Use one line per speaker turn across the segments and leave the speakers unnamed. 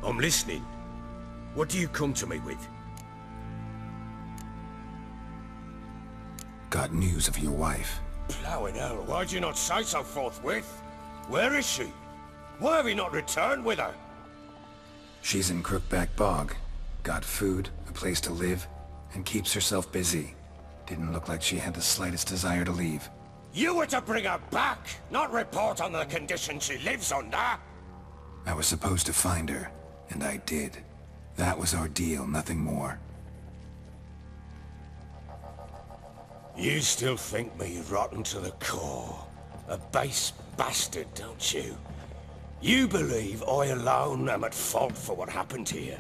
I'm listening. What do you come to me with?
Got news of your wife.
Plowing hell, why'd you not say so forthwith? Where is she? Why have you not returned with her?
She's in Crookback Bog. Got food, a place to live, and keeps herself busy. Didn't look like she had the slightest desire to leave.
You were to bring her back, not report on the conditions she lives under!
I was supposed to find her, and I did. That was our deal, nothing more.
You still think me rotten to the core. A base bastard, don't you? You believe I alone am at fault for what happened here.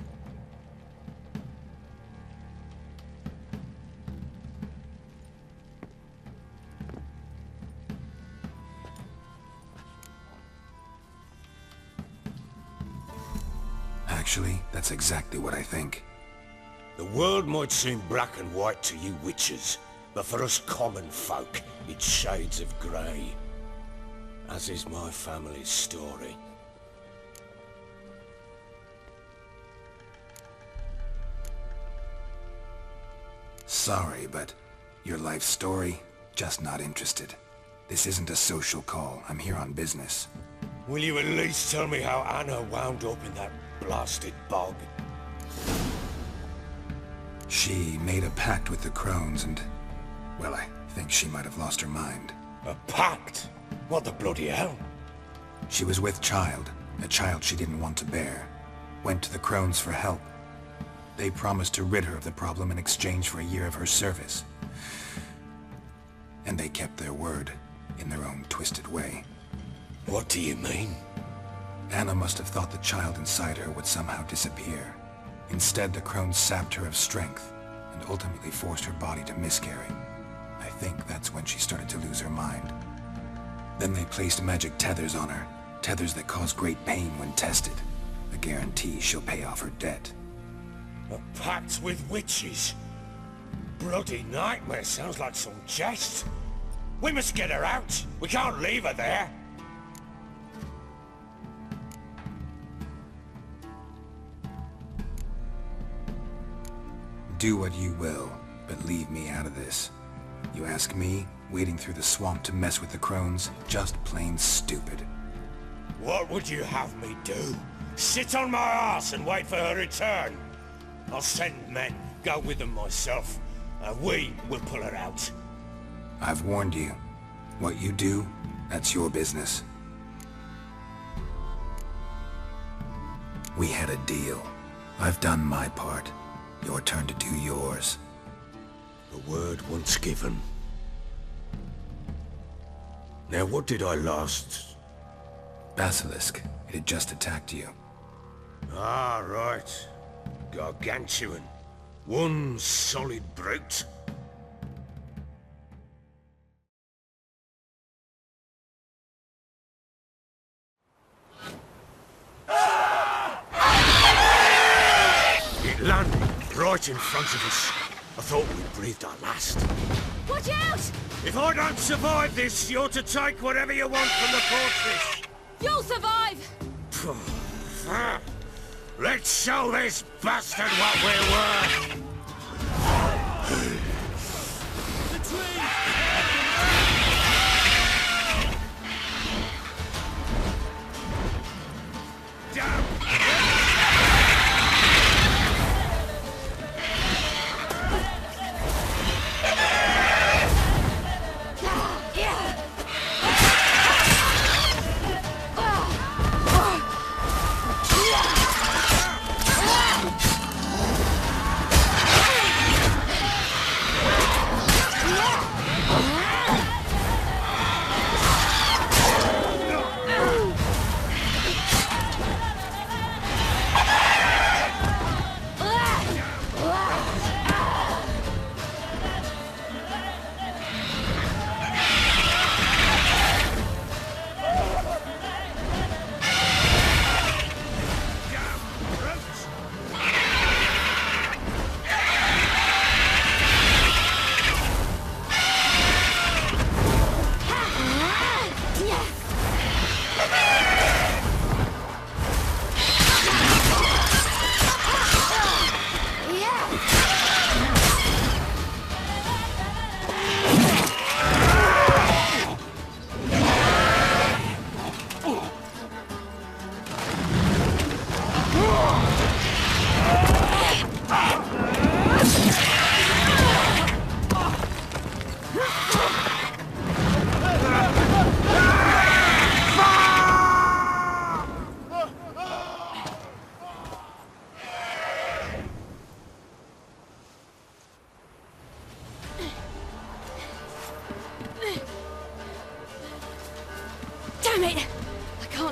Actually, that's exactly what I think.
The world might seem black and white to you witches, but for us common folk, it's shades of grey. As is my family's story.
Sorry, but your life story, just not interested. This isn't a social call. I'm here on business.
Will you at least tell me how Anna wound up in that blasted bog?
She made a pact with the crones and... well, I think she might have lost her mind.
A pact? What the bloody hell?
She was with child, a child she didn't want to bear. Went to the crones for help. They promised to rid her of the problem in exchange for a year of her service. And they kept their word, in their own twisted way.
What do you mean?
Anna must have thought the child inside her would somehow disappear. Instead, the crones sapped her of strength, and ultimately forced her body to miscarry. I think that's when she started to lose her mind. Then they placed magic tethers on her, tethers that cause great pain when tested. A guarantee she'll pay off her debt.
A pact with witches? Bloody nightmare, sounds like some jest. We must get her out. We can't leave her there.
Do what you will, but leave me out of this. You ask me, wading through the swamp to mess with the crones, just plain stupid.
What would you have me do? Sit on my ass and wait for her return? I'll send men, go with them myself, and we will pull her out.
I've warned you. What you do, that's your business. We had a deal. I've done my part. Your turn to do yours.
A word once given. Now what did I last...
Basilisk. It had just attacked you.
Ah, right. Gargantuan. One solid brute. It landed right in front of us. I thought we breathed our last.
Watch out!
If I don't survive this, you're to take whatever you want from the fortress.
You'll survive!
Let's show this bastard what we're worth!
The tree!
Down!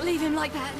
can't leave him like that.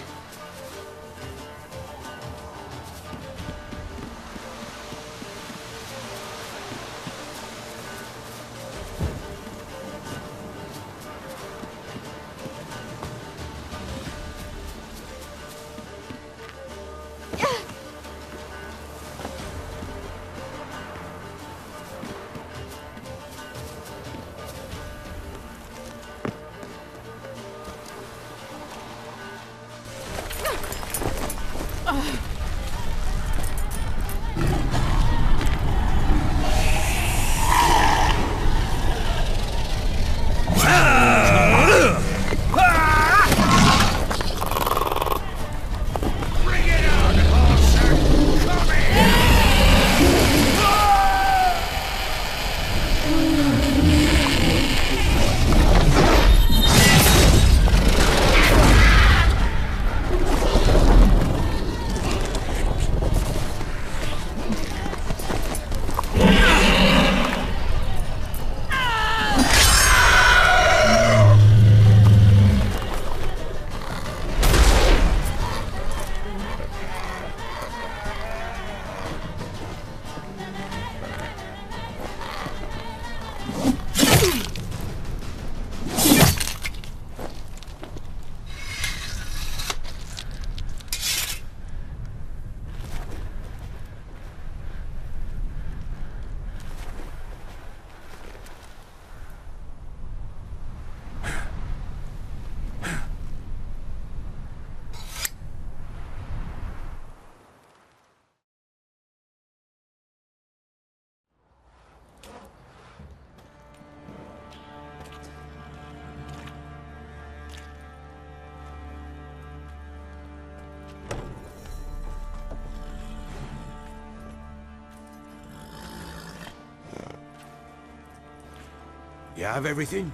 You have everything?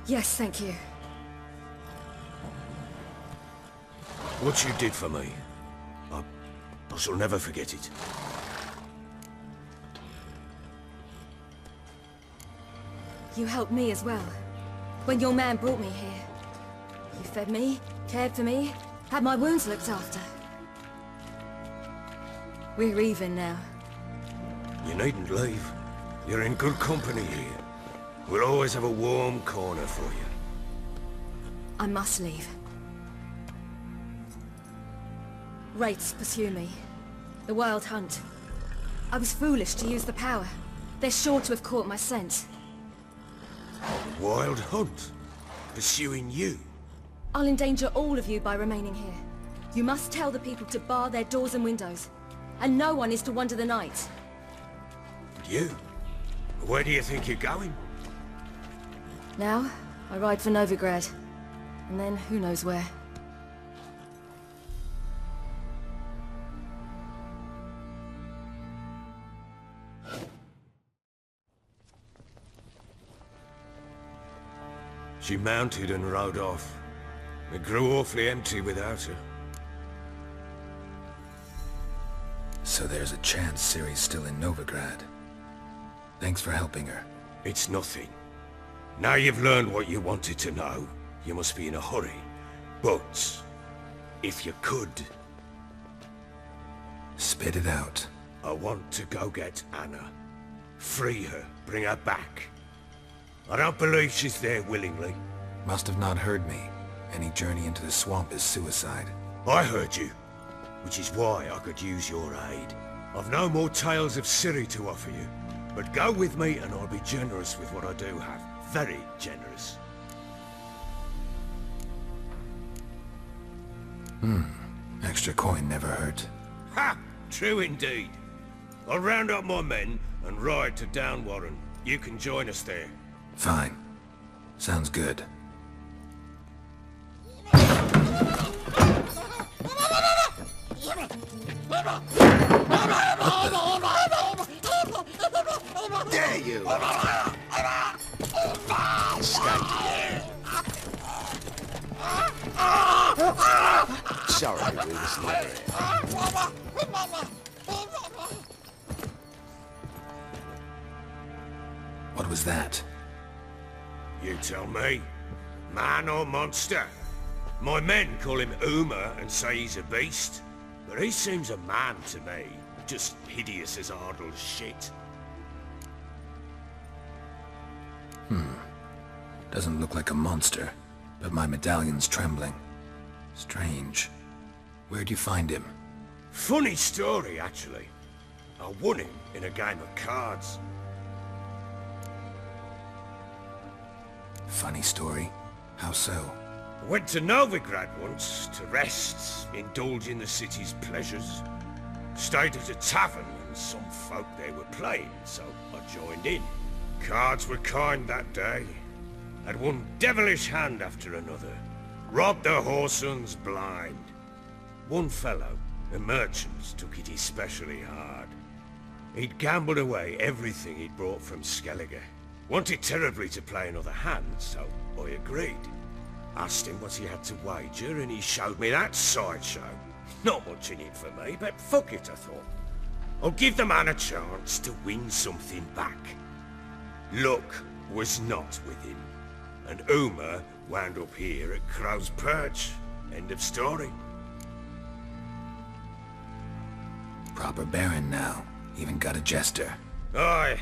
Yes, thank you.
What you did for me, I shall never forget it.
You helped me as well. When your man brought me here. You fed me, cared for me, had my wounds looked after. We're even now.
You needn't leave. You're in good company here. We'll always have a warm corner for you.
I must leave. Wraiths pursue me. The Wild Hunt. I was foolish to use the power. They're sure to have caught my scent.
Wild Hunt? Pursuing you?
I'll endanger all of you by remaining here. You must tell the people to bar their doors and windows. And no one is to wander the night.
You? Where do you think you're going?
Now, I ride for Novigrad. And then, who knows where.
She mounted and rode off. It grew awfully empty without her.
So there's a chance Ciri's still in Novigrad. Thanks for helping her.
It's nothing. Now you've learned what you wanted to know, you must be in a hurry. But, if you could...
Spit it out.
I want to go get Anna. Free her, bring her back. I don't believe she's there willingly.
Must have not heard me. Any journey into the swamp is suicide.
I heard you, which is why I could use your aid. I've no more tales of Ciri to offer you, but go with me and I'll be generous with what I do have. Very generous.
Extra coin never hurt.
Ha! True indeed. I'll round up my men and ride to Downwarren. You can join us there.
Fine. Sounds good.
Dare you!
Sorry, we was never here.
What was that?
You tell me. Man or monster? My men call him Uma and say he's a beast, but he seems a man to me. Just hideous as Ardle's shit.
Doesn't look like a monster, but my medallion's trembling. Strange. Where'd you find him?
Funny story, actually. I won him in a game of cards.
Funny story? How so?
I went to Novigrad once to rest, indulge in the city's pleasures. Stayed at a tavern and some folk there were playing, so I joined in. Cards were kind that day. Had one devilish hand after another. Robbed the whoresons blind. One fellow, a merchant, took it especially hard. He'd gambled away everything he'd brought from Skellige. Wanted terribly to play another hand, so I agreed. Asked him what he had to wager, and he showed me that sideshow. Not much in it for me, but fuck it, I thought. I'll give the man a chance to win something back. Luck was not with him, and Uma wound up here at Crow's Perch. End of story.
Proper baron now. Even got a jester.
Aye,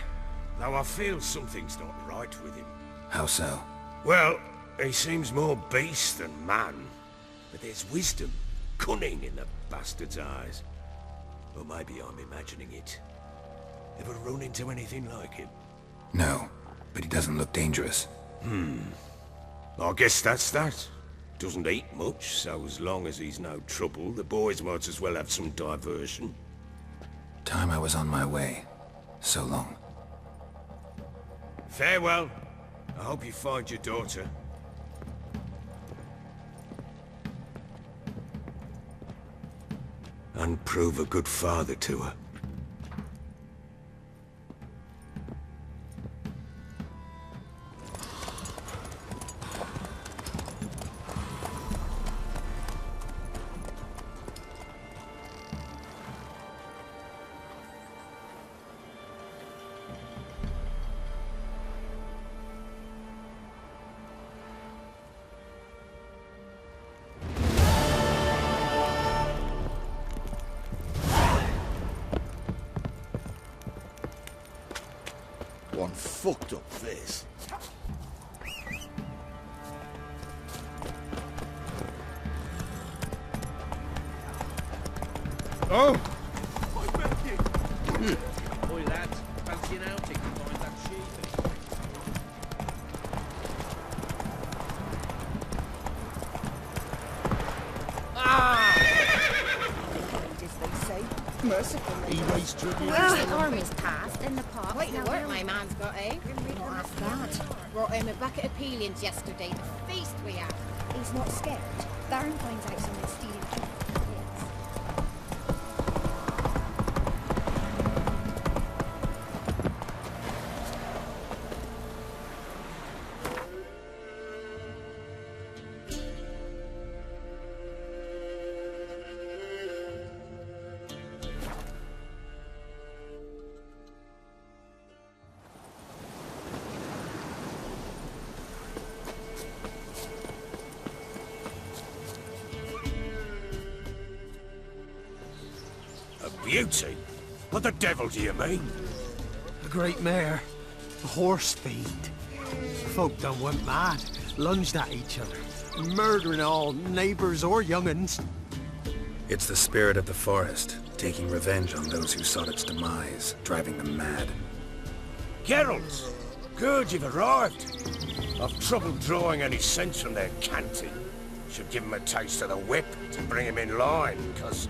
though I feel something's not right with him.
How so?
Well, he seems more beast than man, but there's wisdom, cunning in the bastard's eyes. Or maybe I'm imagining it. Ever run into anything like him?
No, but he doesn't look dangerous.
I guess that's that. Doesn't eat much, so as long as he's no trouble, the boys might as well have some diversion.
Time I was on my way. So long.
Farewell. I hope you find your daughter. And prove a good father to her.
One fucked up face.
Oh!
Boy, lads, fancy an outing to find that sheep.
Mercifully.
He raised tribute.
Well, the army's passed in the park.
Quite the
Now,
work my man's got, eh?
Not after that.
Brought him a bucket of peelings yesterday. The feast we had.
He's not scared. Baron finds out someone's stealing people.
Beauty? What the devil do you mean?
A great mare. A horse fiend. Folk done went mad, lunged at each other, murdering all neighbors or young'uns.
It's the spirit of the forest, taking revenge on those who sought its demise, driving them mad.
Geralt! Good you've arrived. I've trouble drawing any sense from their canting. Should give him a taste of the whip to bring him in line, cause...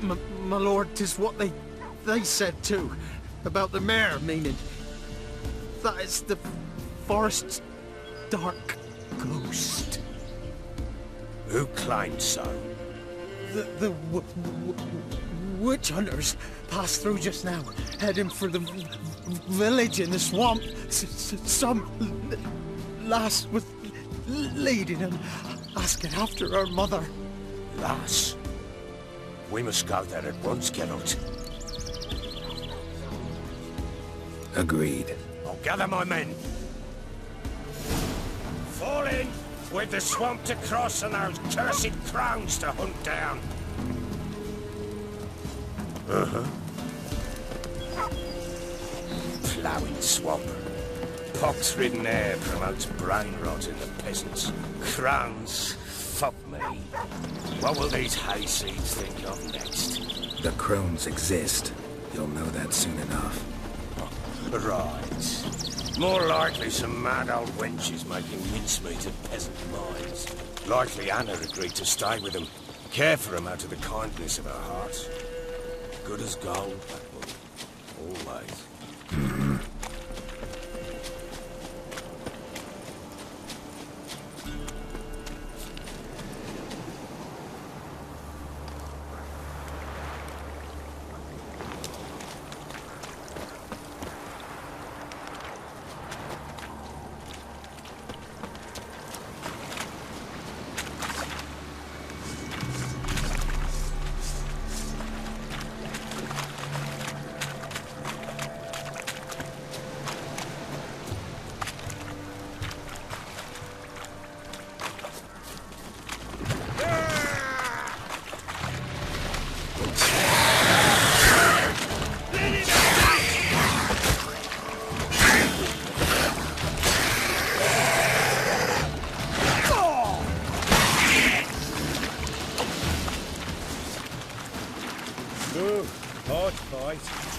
My lord, 'tis what they said too, about the mare, meaning that is the forest's dark ghost.
Who claimed so?
The witch hunters passed through just now, heading for the village in the swamp. Some lass was leading and asking after her mother.
Lass? We must go there at once, Geralt.
Agreed.
I'll gather my men. Fall in! With the swamp to cross and those cursed crowns to hunt down. Ploughing swamp. Pox-ridden air promotes brain rot in the peasants. Crowns, fuck me. What will these hayseeds think of next?
The crones exist. You'll know that soon enough.
Right. More likely some mad old wenches making mincemeat of peasant minds. Likely Anna agreed to stay with them, care for them out of the kindness of her heart. Good as gold, that woman. Always.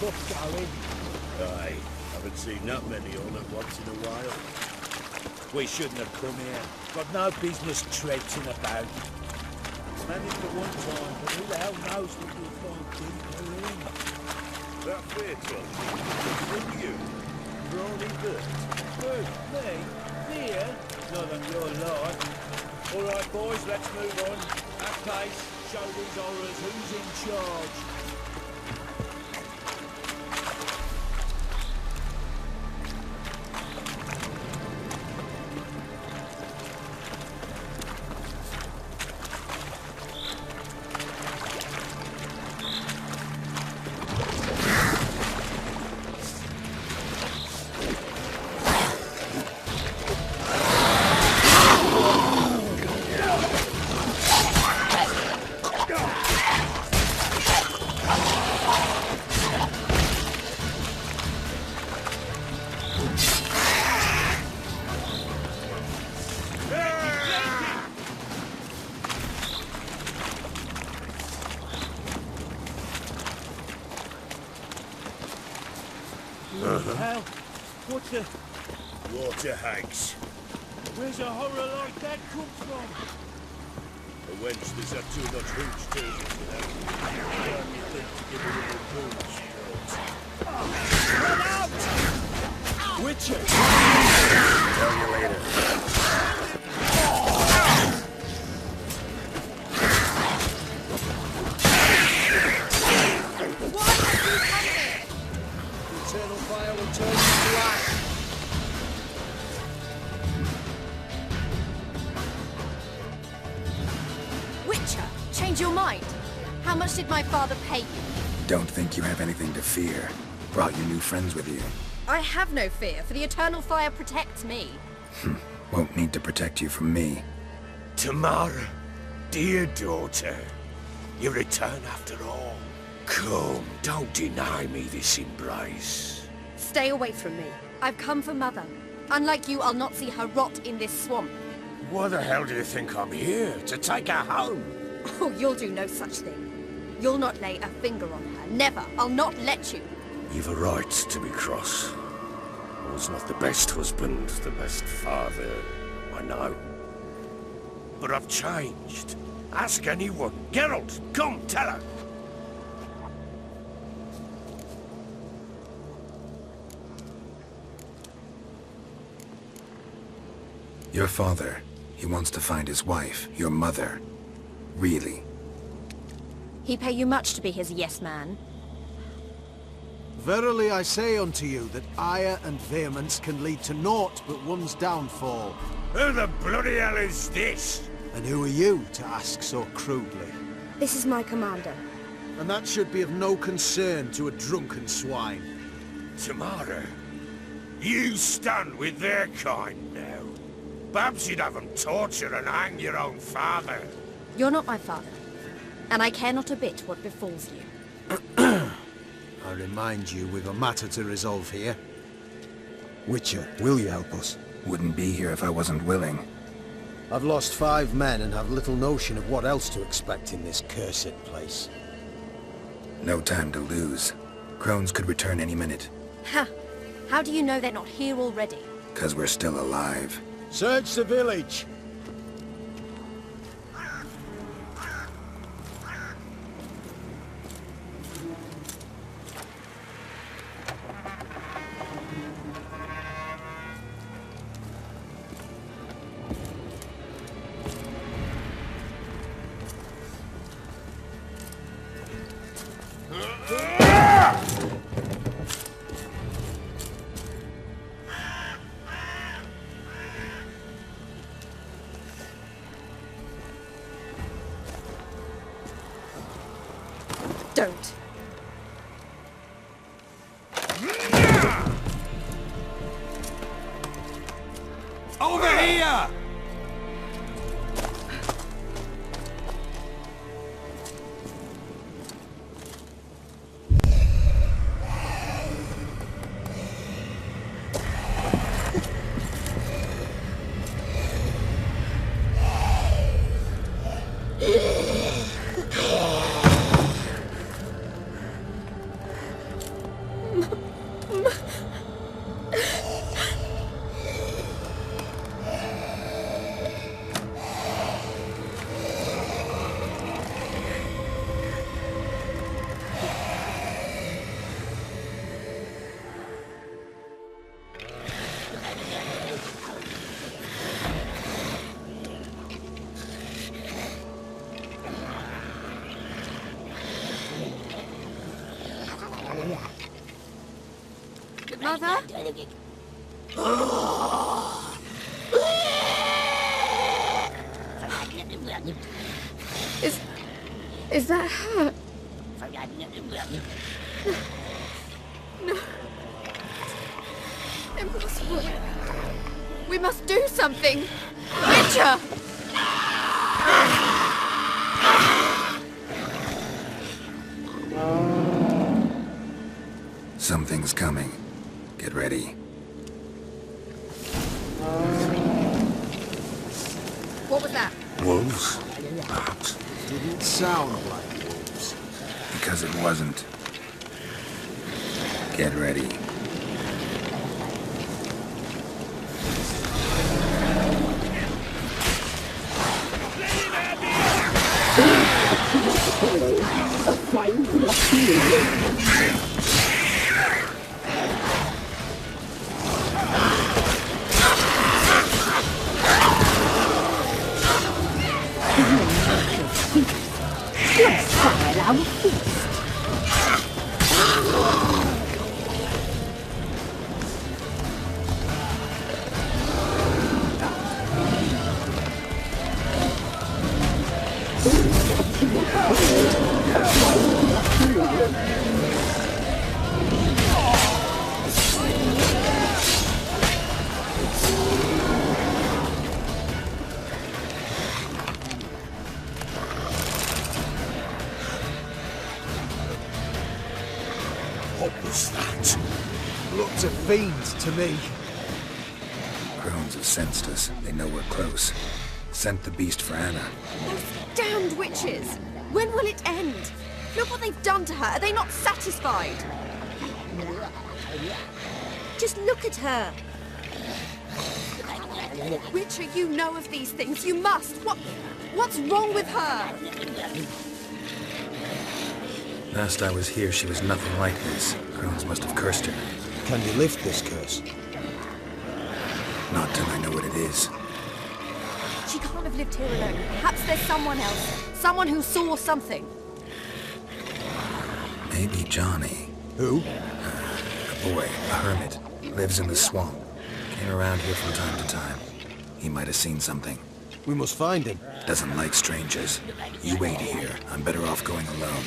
Tough going. Aye, haven't seen that many all at once in a while. We shouldn't have come here. Got no business traipsing about. Managed for one time, but who the hell knows what you'll find deeper in? That fair talk. Who are you? Brawny Bert. Who? Me? Here? Not on your life. All right, boys, let's move on. At pace, show these horrors who's in charge. Hell, what the... Water hags. Where's a horror like that come from? A wench that's had too much hooch to it, you know. Why do you think to give her a little booze? Run out! Witcher!
Tell you later.
Why have you come here?
Eternal fire will turn you to ash.
Witcher, change your mind. How much did my father pay you?
Don't think you have anything to fear. Brought your new friends with you.
I have no fear, for the eternal fire protects me.
Won't need to protect you from me.
Tamara, dear daughter, you return after all. Come, don't deny me this embrace.
Stay away from me. I've come for Mother. Unlike you, I'll not see her rot in this swamp.
Why the hell do you think I'm here? To take her home?
Oh, you'll do no such thing. You'll not lay a finger on her. Never. I'll not let you.
You've a right to be cross. I was not the best husband, the best father, I know. But I've changed. Ask anyone. Geralt, come, tell her.
Your father, he wants to find his wife, your mother. Really?
He pay you much to be his yes man.
Verily I say unto you that ire and vehemence can lead to naught but one's downfall.
Who the bloody hell is this?
And who are you to ask so crudely?
This is my commander.
And that should be of no concern to a drunken swine.
Tamara, you stand with their kind now. Perhaps you'd have them torture and hang your own father.
You're not my father, and I care not a bit what befalls you.
I remind you, we've a matter to resolve here. Witcher, will you help us?
Wouldn't be here if I wasn't willing.
I've lost 5 men and have little notion of what else to expect in this cursed place.
No time to lose. Crones could return any minute.
Ha! How do you know they're not here already?
'Cause we're still alive.
Search the village!
Don't.
Over here!
Mother? Is that her? No. Impossible. We must do something. Witcher!
Something's coming. Get ready.
What was that?
Wolves? Perhaps.
Didn't sound like wolves.
Because it wasn't. Get ready.
What was that?
Looked a fiend to me.
Crones have sensed us. They know we're close. Sent the beast for Anna.
Those damned witches! When will it end? Look what they've done to her. Are they not satisfied? Just look at her. Witcher, you know of these things. You must. What's wrong with her?
Last I was here, she was nothing like this. Crones must have cursed her.
Can you lift this curse?
Not till I know what it is.
She can't have lived here alone. Perhaps there's someone else. Someone who saw something.
Maybe Johnny.
Who?
A boy, a hermit. Lives in the swamp. Came around here from time to time. He might have seen something.
We must find him.
Doesn't like strangers. You wait here. I'm better off going alone.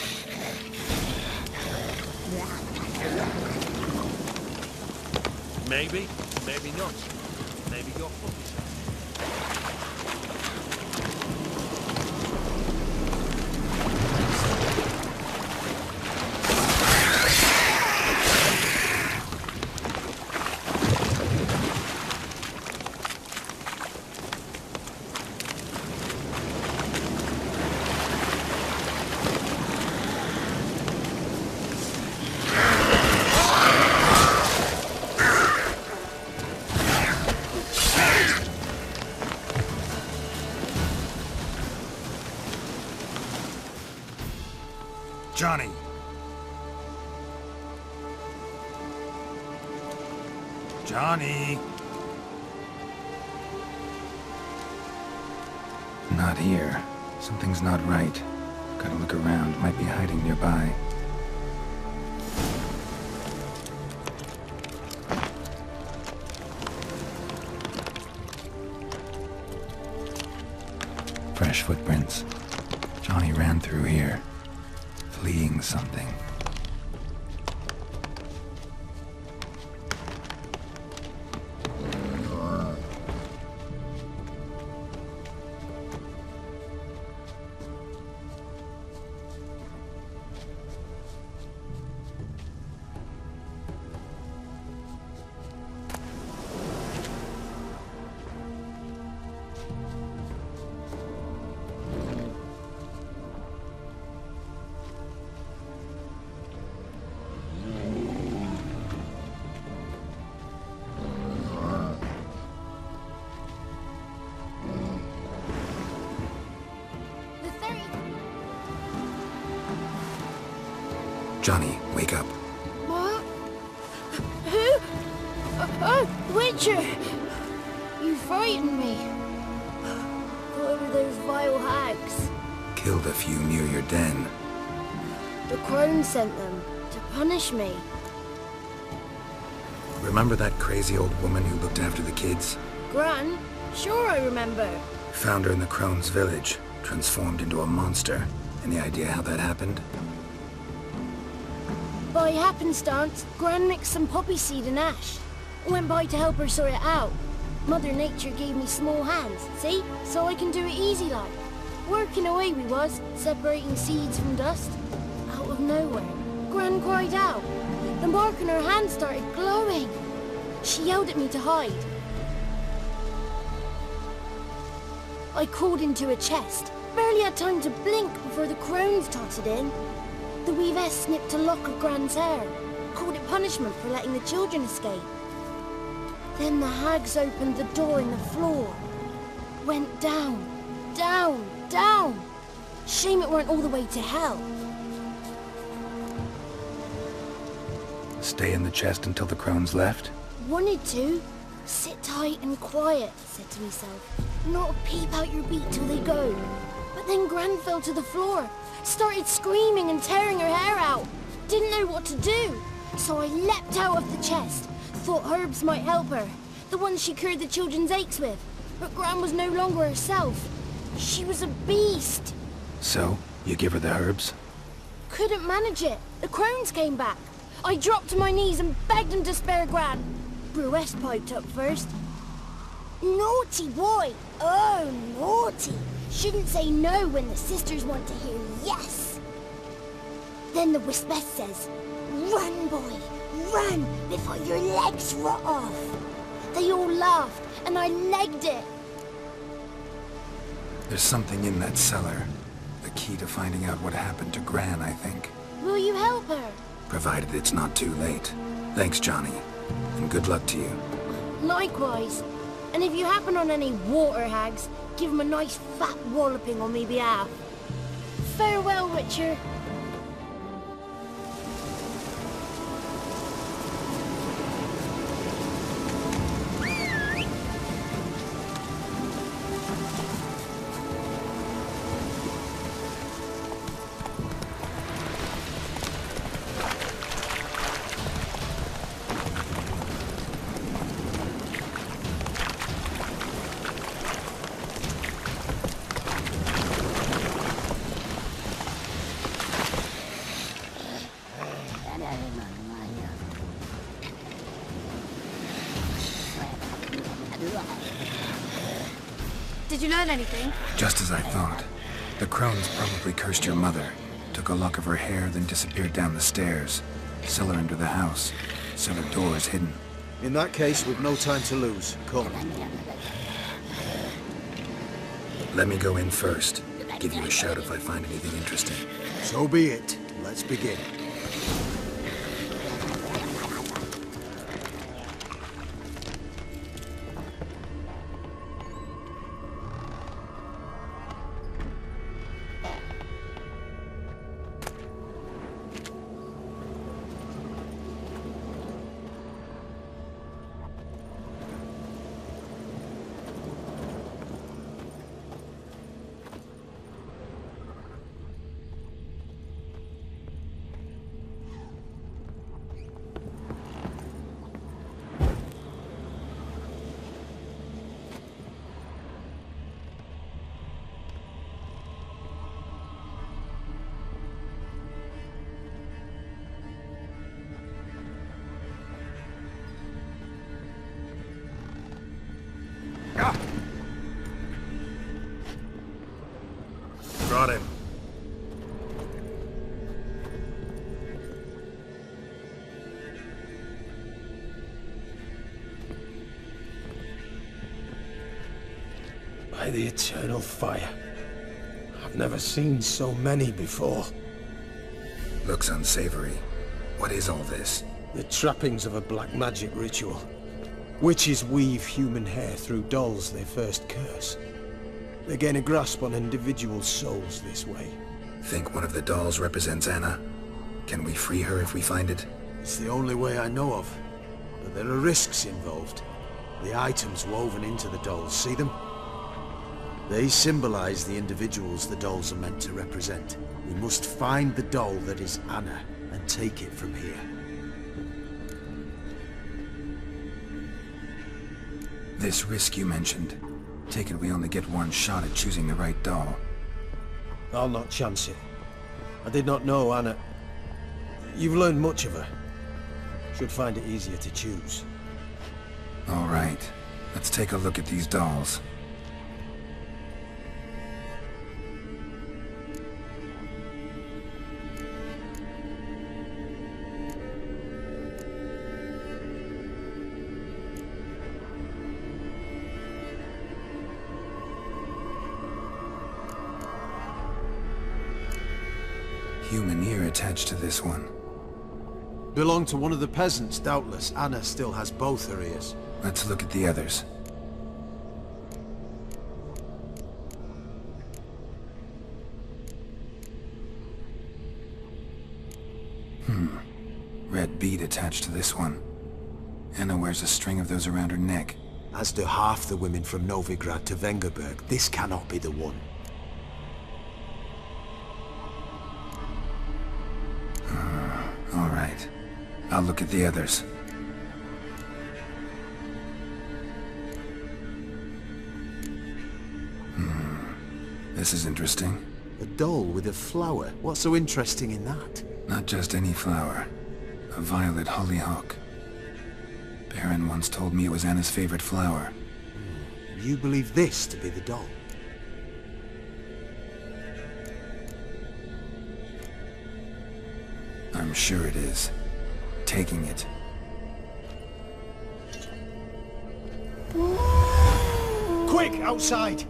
Maybe, maybe not. Maybe you're full.
Johnny! Johnny! Not here. Something's not right. Gotta look around. Might be hiding nearby. Fresh footprints. Johnny ran through here, fleeing something. Johnny, wake up.
What? Who? Oh, Witcher! You frightened me. What were those vile hags?
Killed a few near your den.
The crone sent them to punish me.
Remember that crazy old woman who looked after the kids?
Gran? Sure I remember.
Found her in the crone's village, transformed into a monster. Any idea how that happened?
By happenstance, Gran mixed some poppy seed and ash. Went by to help her sort it out. Mother Nature gave me small hands, see? So I can do it easy like. Working away we was, separating seeds from dust. Out of nowhere, Gran cried out. The mark on her hand started glowing. She yelled at me to hide. I crawled into a chest. Barely had time to blink before the crones totted in. The weavess snipped a lock of Gran's hair, called it punishment for letting the children escape. Then the hags opened the door in the floor. Went down, down, down. Shame it weren't all the way to hell.
Stay in the chest until the crones left?
Wanted to. Sit tight and quiet, said to myself. Not peep out your beat till they go. But then Gran fell to the floor. Started screaming and tearing her hair out. Didn't know what to do. So I leapt out of the chest. Thought herbs might help her. The ones she cured the children's aches with. But Gran was no longer herself. She was a beast.
So, you give her the herbs?
Couldn't manage it. The crones came back. I dropped to my knees and begged them to spare Gran. Bruce piped up first. Naughty boy. Oh, naughty. Shouldn't say no when the sisters want to hear yes. Then the Wispess says, run, boy, run before your legs rot off. They all laughed, and I legged it.
There's something in that cellar. The key to finding out what happened to Gran, I think.
Will you help her?
Provided it's not too late. Thanks, Johnny. And good luck to you.
Likewise. And if you happen on any water hags, give them a nice fat walloping on me behalf. Farewell, Witcher.
Did you learn anything?
Just as I thought. The crones probably cursed your mother. Took a lock of her hair, then disappeared down the stairs. Cellar under the house. Cellar door is hidden.
In that case, we've no time to lose. Come.
Let me go in first. Give you a shout if I find anything interesting.
So be it. Let's begin.
Got him.
By the eternal fire. I've never seen so many before.
Looks unsavory. What is all this?
The trappings of a black magic ritual. Witches weave human hair through dolls they first curse. They gain a grasp on individual souls this way.
Think one of the dolls represents Anna? Can we free her if we find it?
It's the only way I know of. But there are risks involved. The items woven into the dolls, see them? They symbolize the individuals the dolls are meant to represent. We must find the doll that is Anna and take it from here.
This risk you mentioned. Take it we only get one shot at choosing the right doll.
I'll not chance it. I did not know Anna. You've learned much of her. Should find it easier to choose.
All right. Let's take a look at these dolls. Human ear attached to this one.
Belonged to one of the peasants, doubtless. Anna still has both her ears.
Let's look at the others. Red bead attached to this one. Anna wears a string of those around her neck.
As do half the women from Novigrad to Vengerberg. This cannot be the one.
All right. I'll look at the others. This is interesting.
A doll with a flower. What's so interesting in that?
Not just any flower. A violet hollyhock. Baron once told me it was Anna's favorite flower.
You believe this to be the doll?
I'm sure it is. Taking it.
Quick, outside!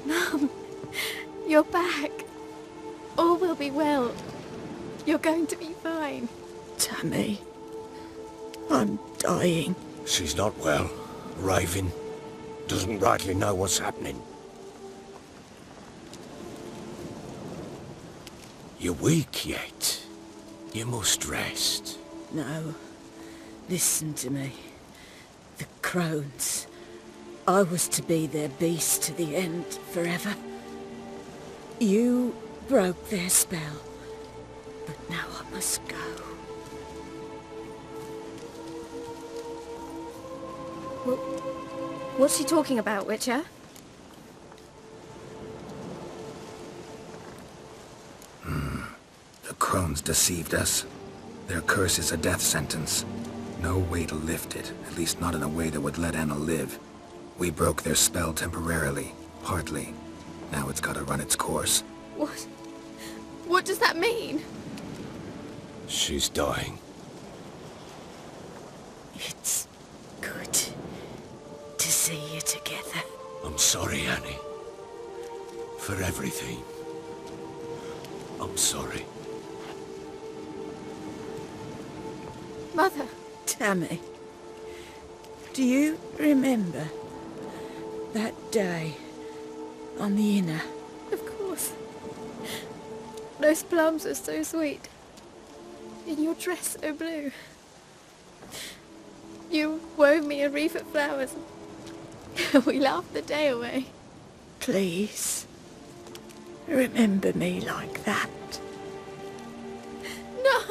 Mum, you're back. All will be well. You're going to be fine.
Tammy, I'm dying.
She's not well. Raving. Doesn't rightly know what's happening. You're weak yet. You must rest.
No, listen to me. The crones. I was to be their beast to the end, forever. You broke their spell, but now I must go.
What's she talking about, Witcher?
The crones deceived us. Their curse is a death sentence. No way to lift it, at least not in a way that would let Anna live. We broke their spell temporarily, partly. Now it's gotta run its course.
What? What does that mean?
She's dying.
It's good to see you together.
I'm sorry, Annie. For everything. I'm sorry.
Mother.
Tammy, do you remember that day on the Inner?
Of course. Those plums are so sweet. In your dress so blue. You wove me a wreath of flowers. We laughed the day away.
Please, remember me like that.
No!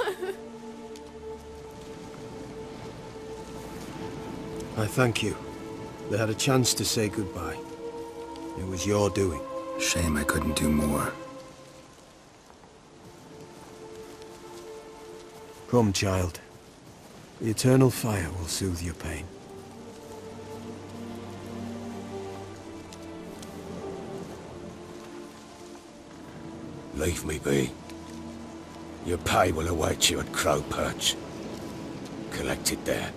I thank you. They had a chance to say goodbye. It was your doing.
Shame I couldn't do more.
Come, child. The eternal fire will soothe your pain.
Leave me be. Your pay will await you at Crow Perch. Collect it there.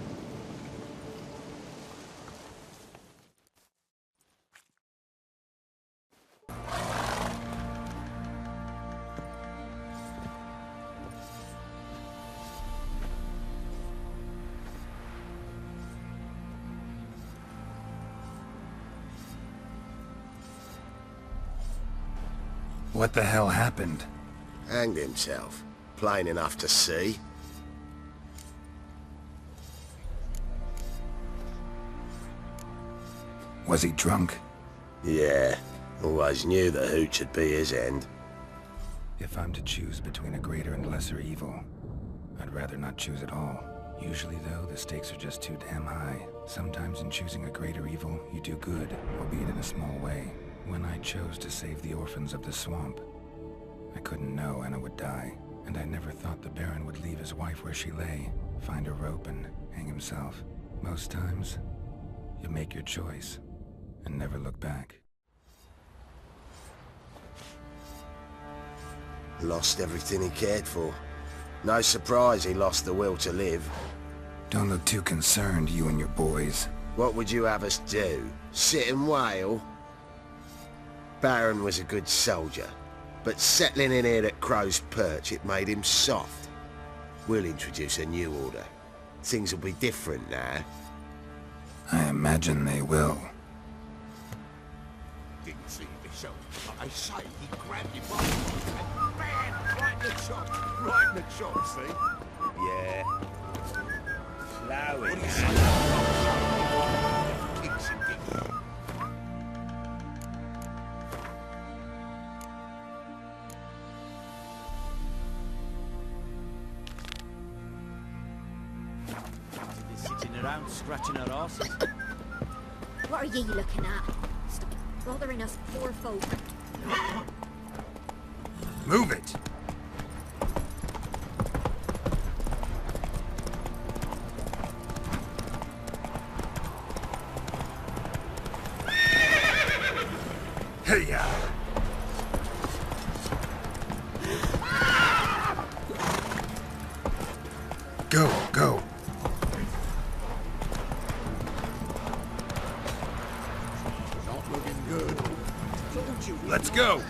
What the hell happened?
Hanged himself. Plain enough to see.
Was he drunk?
Yeah. Always knew the hooch would be his end.
If I'm to choose between a greater and lesser evil, I'd rather not choose at all. Usually, though, the stakes are just too damn high. Sometimes in choosing a greater evil, you do good, albeit in a small way. When I chose to save the orphans of the swamp, I couldn't know Anna would die, and I never thought the Baron would leave his wife where she lay, find a rope and hang himself. Most times, you make your choice and never look back.
Lost everything he cared for. No surprise he lost the will to live.
Don't look too concerned, you and your boys.
What would you have us do? Sit and wail? Baron was a good soldier, but settling in here at Crow's Perch, it made him soft. We'll introduce a new order. Things will be different now.
I imagine they will.
Didn't see Bishop, but I say he grabbed him by the and bam! Right in the chop! Right in the chop, see? Yeah. Flowing. Kicks and kicks.
Sitting around scratching our asses.
What are ye looking at? Stop bothering us poor folk.
Move it! Hey-ya! Go, go!
Not looking good. Don't you?
Let's go!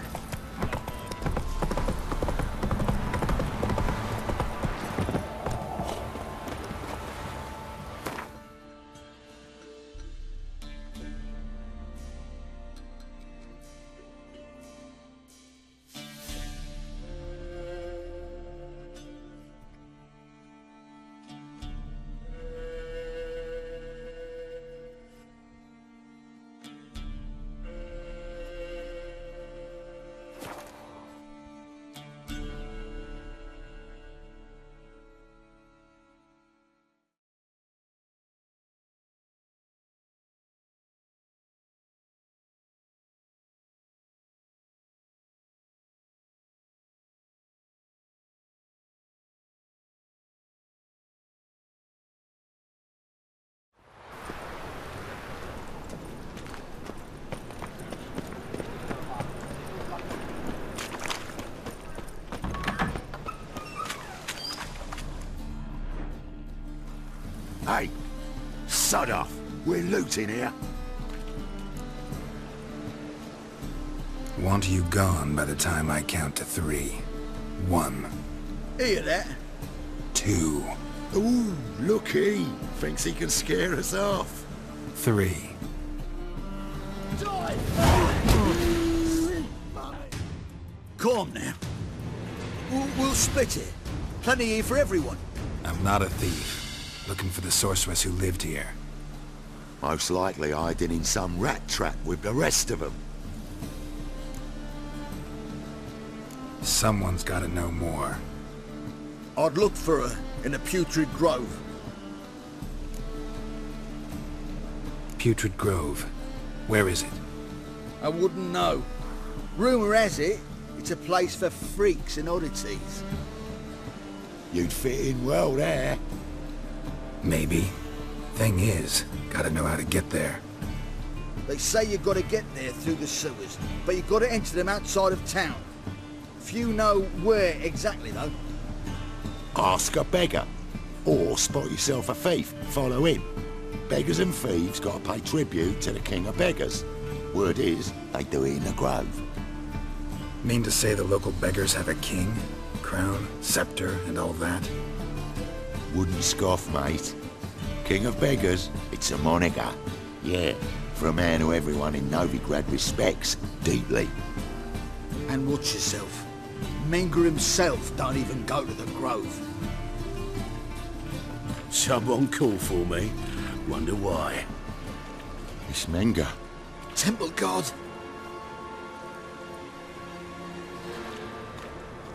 Hey, sod off. We're looting here.
Want you gone by the time I count to 3. 1.
Hear that?
2.
Ooh, look he. Thinks he can scare us off.
3.
Calm now. We'll split it. Plenty here for everyone.
I'm not a thief. Looking for the sorceress who lived here.
Most likely hiding in some rat trap with the rest of them.
Someone's gotta know more.
I'd look for her in a putrid grove.
Putrid Grove. Where is it?
I wouldn't know. Rumour has it, it's a place for freaks and oddities.
You'd fit in well there.
Maybe. Thing is, gotta know how to get there.
They say you gotta get there through the sewers, but you gotta enter them outside of town. Few know where exactly, though.
Ask a beggar. Or spot yourself a thief, follow him. Beggars and thieves gotta pay tribute to the king of beggars. Word is, they do it in the grove.
Mean to say the local beggars have a king, crown, scepter, and all that?
Wouldn't scoff, mate. King of beggars, it's a moniker. Yeah, for a man who everyone in Novigrad respects deeply.
And watch yourself. Menga himself don't even go to the grove.
Someone call for me. Wonder why.
It's Menga.
Temple guard.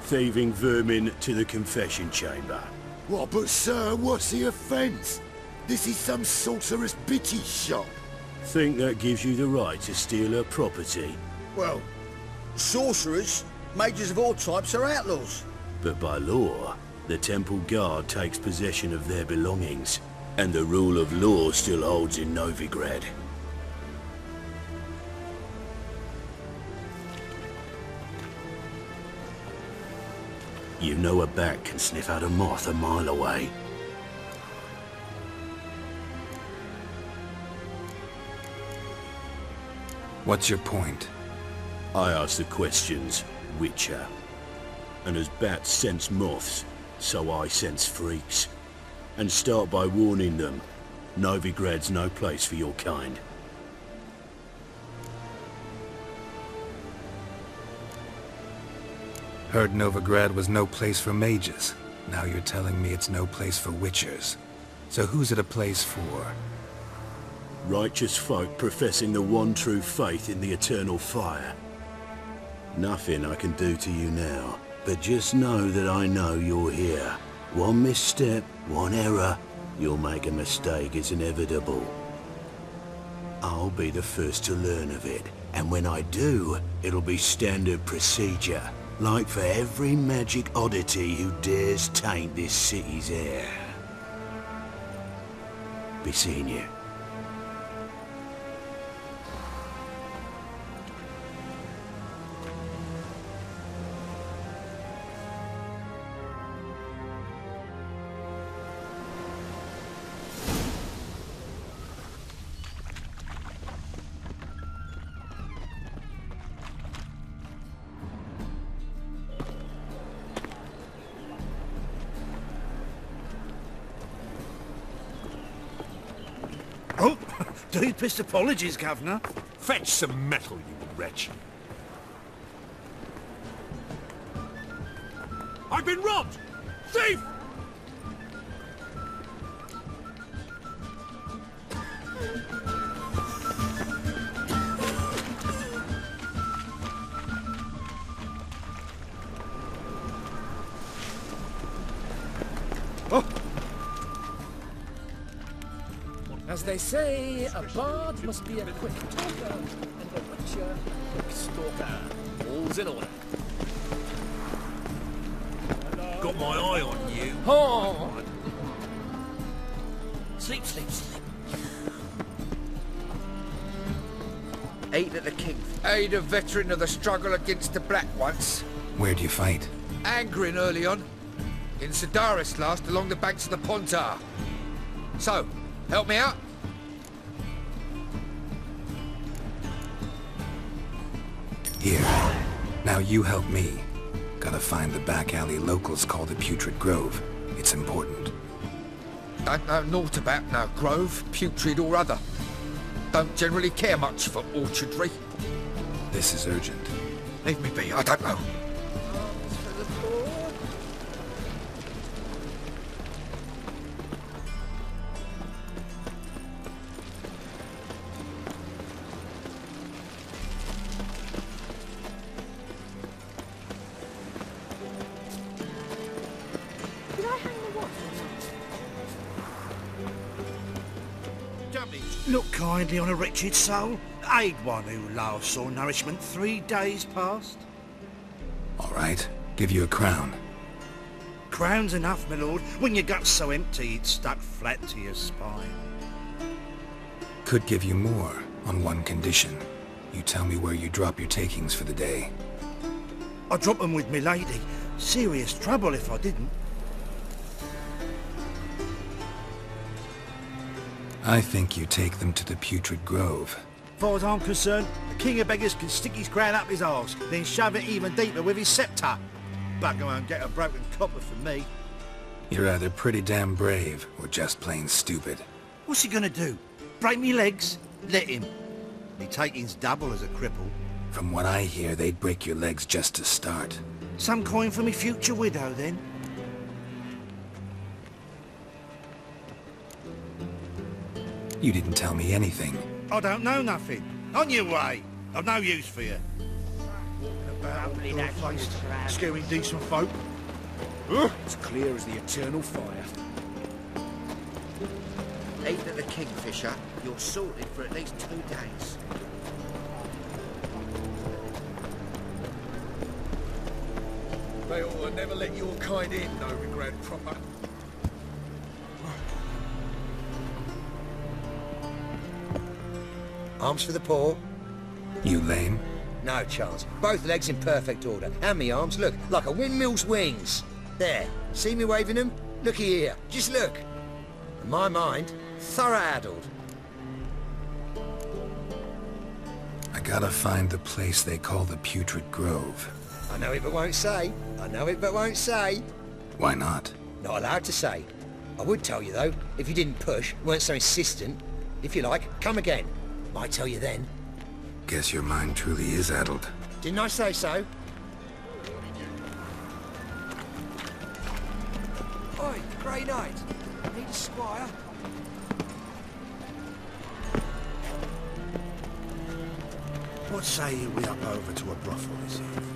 Thieving vermin to the confession chamber.
What, but sir, what's the offence? This is some sorcerer's bitty shop.
Think that gives you the right to steal her property?
Well, sorcerers, mages of all types are outlaws.
But by law, the temple guard takes possession of their belongings, and the rule of law still holds in Novigrad. You know a bat can sniff out a moth a mile away.
What's your point?
I ask the questions, Witcher. And as bats sense moths, so I sense freaks. And start by warning them, Novigrad's no place for your kind.
Heard Novigrad was no place for mages. Now you're telling me it's no place for witchers. So who's it a place for?
Righteous folk professing the one true faith in the eternal fire. Nothing I can do to you now, but just know that I know you're here. One misstep, one error, you'll make a mistake, it's inevitable. I'll be the first to learn of it, and when I do, it'll be standard procedure. Like for every magic oddity who dares taint this city's air. Be seeing you.
Oh, deepest apologies, Governor.
Fetch some metal, you wretch. I've been robbed! Thief!
Oh.
As they say, a bard must be a quick talker, and a witcher a quick stalker. All's in order.
Got my eye on you.
Oh! Sleep, sleep, sleep.
Aid at the king. Aid a veteran of the struggle against the Black once.
Where'd you fight?
Angering early on. In Sedaris last, along the banks of the Pontar. So, help me out?
Here. Now you help me. Gotta find the back alley locals call the Putrid Grove. It's important.
Don't know naught about no grove, putrid or other. Don't generally care much for orchardry.
This is urgent.
Leave me be, I don't know.
Look kindly on a wretched soul. Aid one who loves saw nourishment 3 days past.
All right. Give you a crown.
crown's enough, my lord, when your gut's so empty it's stuck flat to your spine.
Could give you more, on one condition. You tell me where you drop your takings for the day.
I drop them with me lady. Serious trouble if I didn't.
I think you take them to the Putrid Grove.
As far as I'm concerned, the king of beggars can stick his crown up his arse, then shove it even deeper with his sceptre. Bugger won't get a broken copper from me.
You're either pretty damn brave, or just plain stupid.
What's he gonna do? Break me legs? Let him. Me taking's double as a cripple.
From what I hear, they'd break your legs just to start.
Some coin for me future widow, then?
You didn't tell me anything.
I don't know nothing. On your way. I've no use for you. Walking about face, scaring decent folk.
It's clear as the eternal fire.
Eat at the Kingfisher, you're sorted for at least 2 days.
They ought to never let your kind in, no regret proper.
Arms for the poor.
You lame?
No chance. Both legs in perfect order. And me arms, look, like a windmill's wings. There. See me waving them? Looky here. Just look. In my mind, thorough-addled.
I gotta find the place they call the Putrid Grove.
I know it but won't say. I know it but won't say.
Why not?
Not allowed to say. I would tell you though, if you didn't push, weren't so insistent. If you like, come again. Might tell you then.
Guess your mind truly is addled.
Didn't I say so? Oi, Grey Knight. Need a squire?
What say you we up over to a brothel this eve?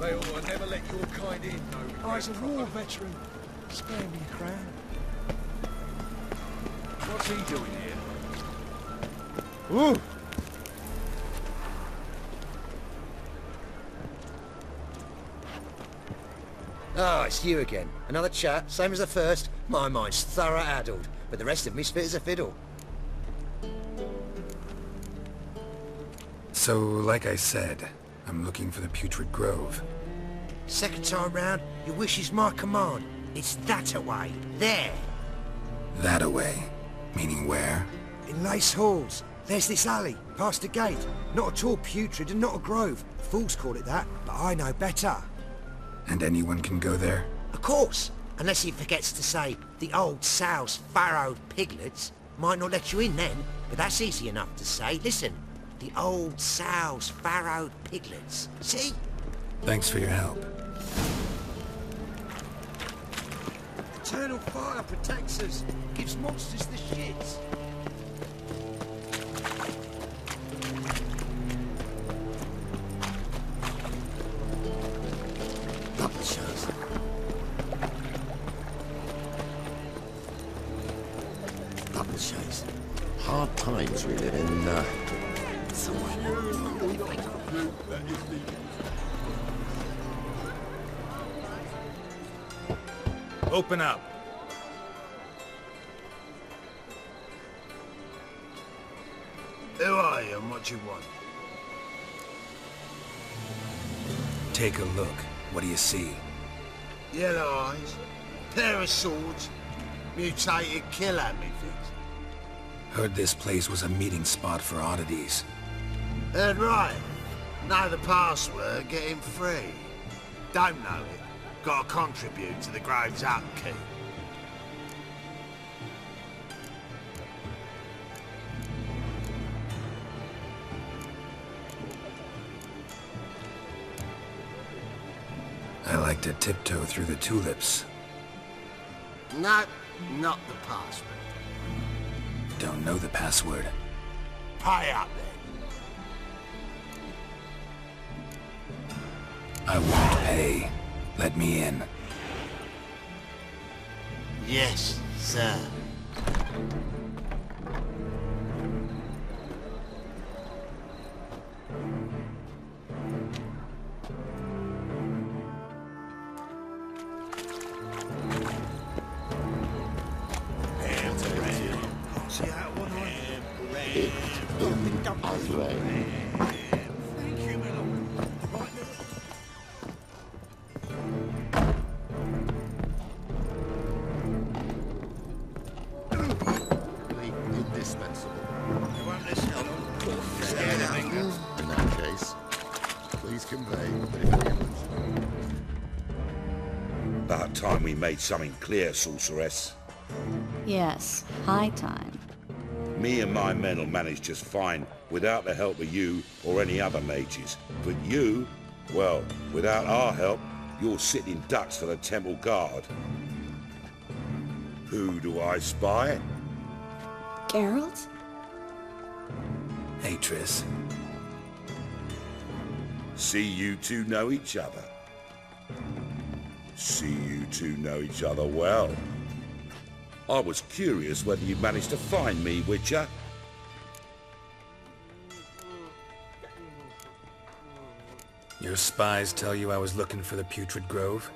They ought to never let your kind in, no regret
I was a war veteran. Spare me a crown.
What's he doing here?
Ooh!
Ah, it's you again. Another chat, same as the first. My mind's thorough-addled, but the rest of me's fit as a fiddle.
So, like I said, I'm looking for the Putrid Grove.
Second time round, your wish is my command. It's that away. There.
That away? Meaning where?
In Lace Halls. There's this alley, past the gate. Not at all putrid and not a grove. Fools call it that, but I know better.
And anyone can go there?
Of course. Unless he forgets to say, the old sow's farrowed piglets. Might not let you in then, but that's easy enough to say. Listen, the old sow's farrowed piglets. See?
Thanks for your help.
Eternal fire protects us. Gives monsters the shits.
Publishers. Publishers.
Hard times we live in,
Open up.
Who are you and what you want?
Take a look. What do you see?
Yellow eyes, pair of swords, mutated killer methods.
Heard this place was a meeting spot for oddities.
Heard right. Know the password, get him free. Don't know it. Gotta contribute to the Grove's upkeep.
I like to tiptoe through the tulips.
No, not the password.
Don't know the password.
Pay up then.
I won't pay. Let me in.
Yes, sir.
please convey.
About time we made something clear, sorceress.
Yes, high time.
Me and my men will manage just fine without the help of you or any other mages. But you, well, without our help, you're sitting ducks for the temple guard. Who do I spy?
Geralt?
Hey, Triss.
See you two know each other. See you two know each other well. I was curious whether you managed to find me, Witcher.
Your spies tell you I was looking for the Putrid Grove?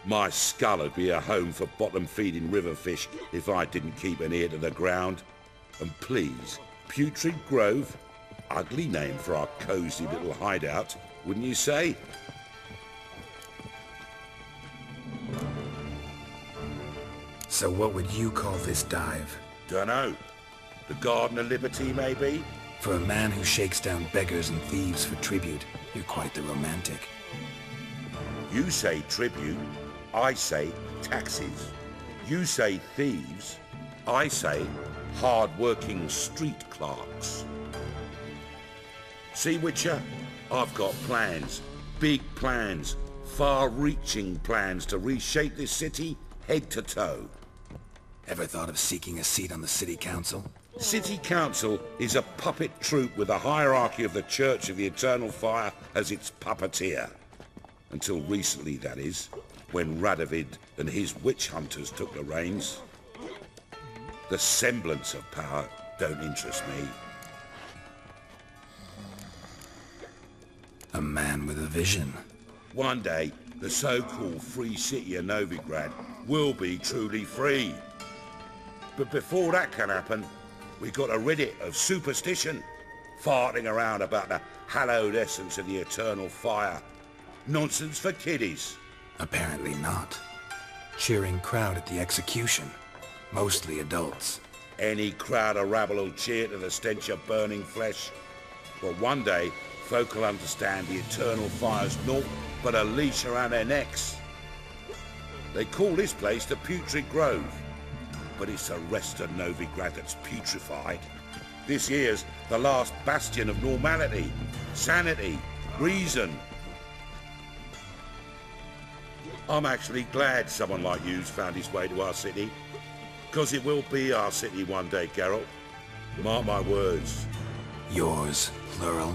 My skull would be a home for bottom-feeding river fish if I didn't keep an ear to the ground. And please, Putrid Grove? Ugly name for our cozy little hideout, wouldn't you say?
So what would you call this dive?
Dunno. The Garden of Liberty, maybe?
For a man who shakes down beggars and thieves for tribute, you're quite the romantic.
You say tribute, I say taxes. You say thieves, I say hard-working street clerks. See, Witcher? I've got plans. Big plans. Far-reaching plans to reshape this city head to toe.
Ever thought of seeking a seat on the city council?
City council is a puppet troupe with the hierarchy of the Church of the Eternal Fire as its puppeteer. Until recently, that is, when Radovid and his witch hunters took the reins. The semblance of power don't interest me.
A man with a vision.
One day, the so-called free city of Novigrad will be truly free. But before that can happen, we got to rid it of superstition, farting around about the hallowed essence of the eternal fire. Nonsense for kiddies.
Apparently not. Cheering crowd at the execution. Mostly adults.
Any crowd of rabble will cheer to the stench of burning flesh. But one day, folk will understand the eternal fire's naught but a leash around their necks. They call this place the Putrid Grove, but it's the rest of Novigrad that's putrefied. This here's the last bastion of normality, sanity, reason. I'm actually glad someone like you's found his way to our city, because it will be our city one day, Geralt. Mark my words.
Yours, plural?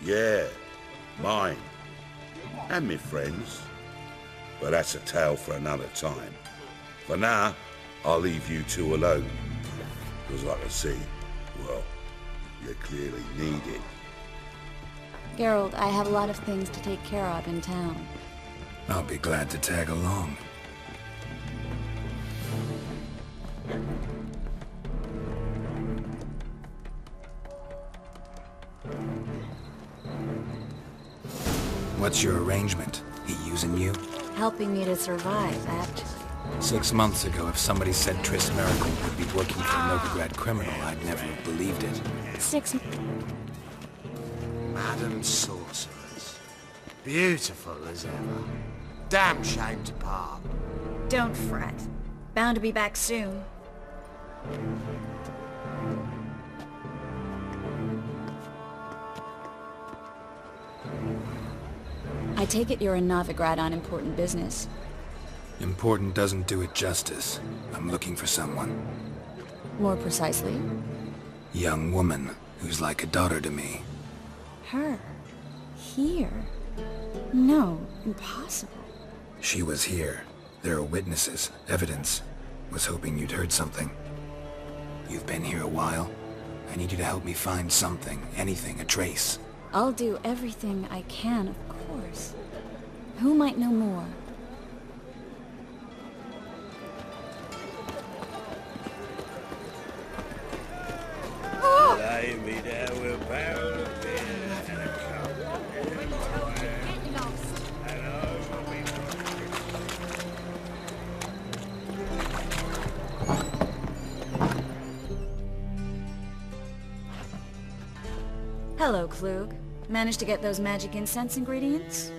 Yeah, mine. And me friends. But that's a tale for another time. For now, I'll leave you two alone. Because like I see, well, you clearly need it.
Geralt, I have a lot of things to take care of in town.
I'll be glad to tag along. What's your arrangement? He using you?
Helping me to survive, actually.
6 months ago, if somebody said Triss Miracle would be working for a Novigrad criminal, I'd never have believed it.
Madam Sorceress. Beautiful as ever. Damn shame to part.
Don't fret. Bound to be back soon.
I take it you're in Novigrad on important business.
Important doesn't do it justice. I'm looking for someone.
More precisely?
Young woman who's like a daughter to me.
Her? Here? No, impossible.
She was here. There are witnesses, evidence. Was hoping you'd heard something. You've been here a while. I need you to help me find something, anything, a trace.
I'll do everything I can, of course. Who might know more?
Blimey, there we're barrel of beer and a cup.
Hello, Klug.
Managed to get those magic incense ingredients?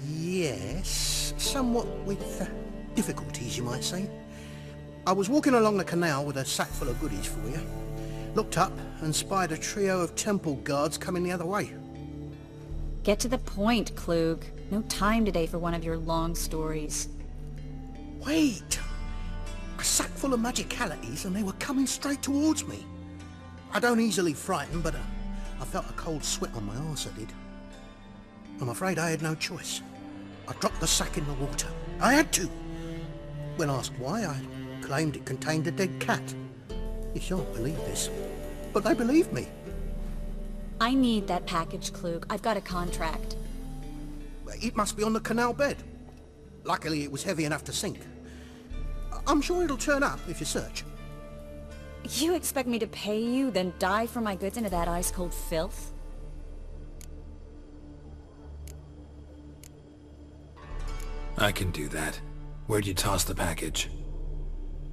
Yes, somewhat with difficulties, you might say. I was walking along the canal with a sack full of goodies for you. Looked up and spied a trio of temple guards coming the other way.
Get to the point, Klug. No time today for one of your long stories.
Wait! A sack full of magicalities and they were coming straight towards me. I don't easily frighten, but I felt a cold sweat on my arse, I did. I'm afraid I had no choice. I dropped the sack in the water. I had to. When asked why, I claimed it contained a dead cat. You shan't believe this, but they believed me.
I need that package, Klug. I've got a contract.
It must be on the canal bed. Luckily, it was heavy enough to sink. I'm sure it'll turn up if you search.
You expect me to pay you, then dive for my goods into that ice-cold filth?
I can do that. Where'd you toss the package?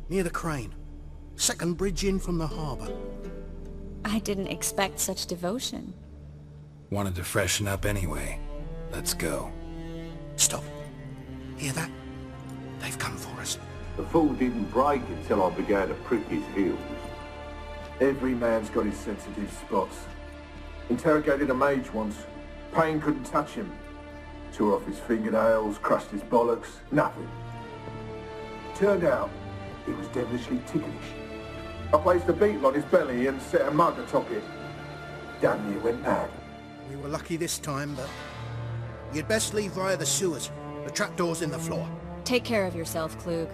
Near the crane. Second bridge in from the harbour.
I didn't expect such devotion.
Wanted to freshen up anyway. Let's go.
Stop. Hear that? They've come for us.
The fool didn't break until I began to prick his heels. Every man's got his sensitive spots. Interrogated a mage once. Pain couldn't touch him. Tore off his fingernails, crushed his bollocks, nothing. Turned out, he was devilishly ticklish. I placed a beetle on his belly and set a mug atop it. Damn near went mad.
We were lucky this time, but you'd best leave via the sewers. The trapdoor's in the floor.
Take care of yourself, Klug.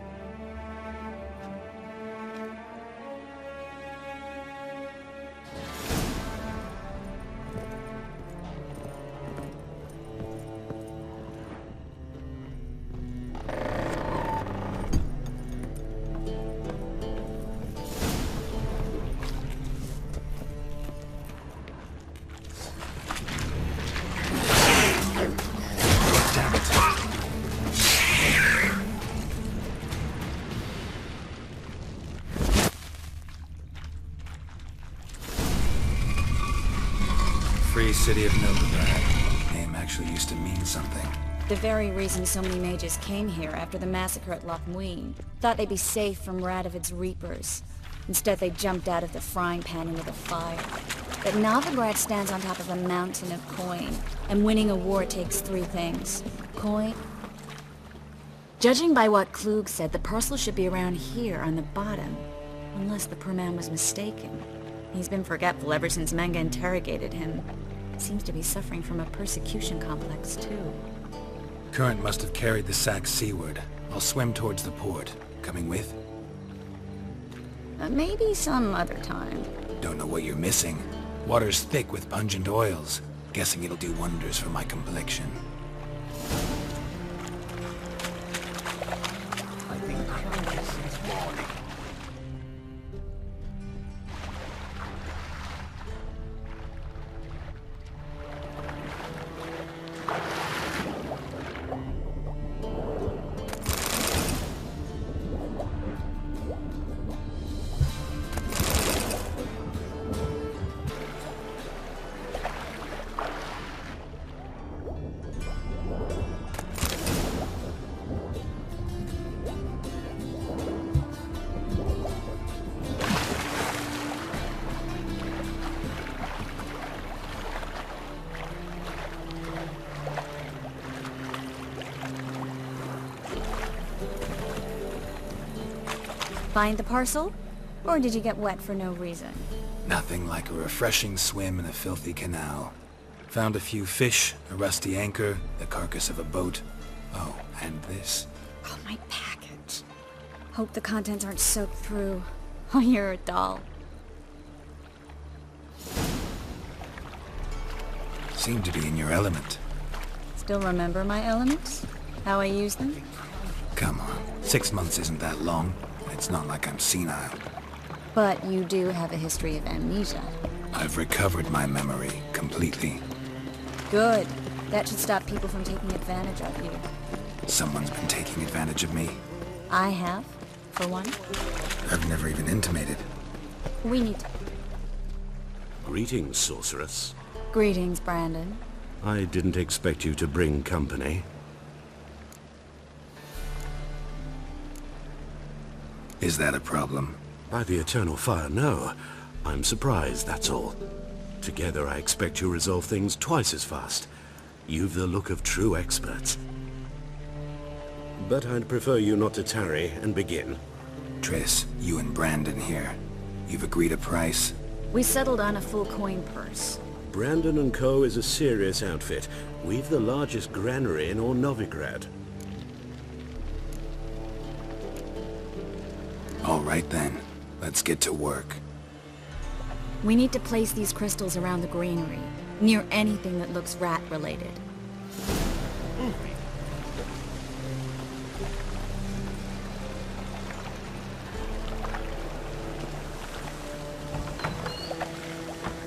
Free City of Novigrado. Name actually used to mean something.
The very reason so many mages came here after the massacre at Loch Muin. Thought they'd be safe from Radovid's reapers. Instead, they jumped out of the frying pan into the fire. But Novigrad stands on top of a mountain of coin, and winning a war takes three things. Coin. Judging by what Klug said, the parcel should be around here on the bottom. Unless the poor man was mistaken. He's been forgetful ever since Manga interrogated him. Seems to be suffering from a persecution complex, too.
Current must have carried the sack seaward. I'll swim towards the port. Coming with?
Maybe some other time.
Don't know what you're missing. Water's thick with pungent oils. Guessing it'll do wonders for my complexion.
I've been crying since morning.
Find the parcel? Or did you get wet for no reason?
Nothing like a refreshing swim in a filthy canal. Found a few fish, a rusty anchor, the carcass of a boat. Oh, and this.
Oh, my package. Hope the contents aren't soaked through. Oh, you're a doll.
Seem to be in your element.
Still remember my elements? How I use them?
Come on, 6 months isn't that long. It's not like I'm senile.
But you do have a history of amnesia.
I've recovered my memory completely.
Good. That should stop people from taking advantage of you.
Someone's been taking advantage of me.
I have, for one.
I've never even intimated.
We need to...
Greetings, sorceress.
Greetings, Brandon.
I didn't expect you to bring company.
Is that a problem?
By the eternal fire, no. I'm surprised, that's all. Together I expect you resolve things twice as fast. You've the look of true experts. But I'd prefer you not to tarry and begin.
Triss, you and Brandon here. You've agreed a price?
We settled on a full coin purse.
Brandon & Co. is a serious outfit. We've the largest granary in all Novigrad.
All right then. Let's get to work.
We need to place these crystals around the granary, near anything that looks rat-related.